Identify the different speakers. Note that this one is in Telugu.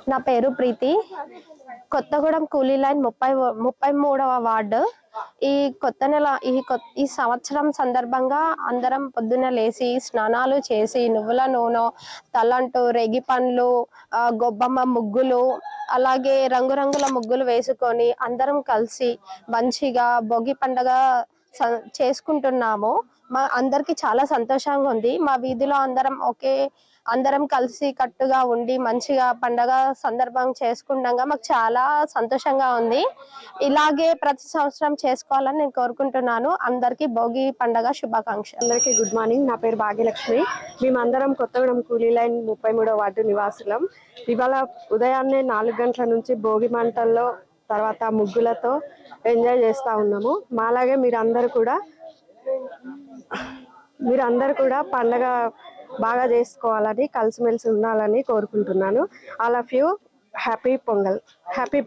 Speaker 1: నా పేరు ప్రీతి. కొత్తగూడెం కూలీ లైన్ 33వ వార్డు. ఈ కొత్త నెల ఈ సంవత్సరం సందర్భంగా అందరం పొద్దున లేచి స్నానాలు చేసి నువ్వుల నూనె, తలంటు, రేగి పండ్లు, గొబ్బమ్మ ముగ్గులు, అలాగే రంగురంగుల ముగ్గులు వేసుకొని అందరం కలిసి మంచిగా భోగి పండుగ చేసుకుంటున్నాము. మా అందరికి చాలా సంతోషంగా ఉంది. మా వీధిలో అందరం కలిసి కట్టుగా ఉండి మంచిగా పండగ సందర్భం చేసుకుండగా మాకు చాలా సంతోషంగా ఉంది. ఇలాగే ప్రతి సంవత్సరం చేసుకోవాలని నేను కోరుకుంటున్నాను. అందరికీ భోగి పండగ శుభాకాంక్షలు.
Speaker 2: అందరికీ గుడ్ మార్నింగ్. నా పేరు భాగ్యలక్ష్మి. మేమందరం కొత్తగూడెం కూలీ లైన్ 33వ వార్డు నివాసులం. ఇవాళ ఉదయాన్నే 4 గంటల నుంచి భోగి మంటల్లో తర్వాత ముగ్గులతో ఎంజాయ్ చేస్తూ ఉన్నాము. మాలాగే మీరందరూ కూడా పండగ బాగా చేసుకోవాలని, కలిసిమెలిసి ఉండాలని కోరుకుంటున్నాను. All of you happy pongal. Happy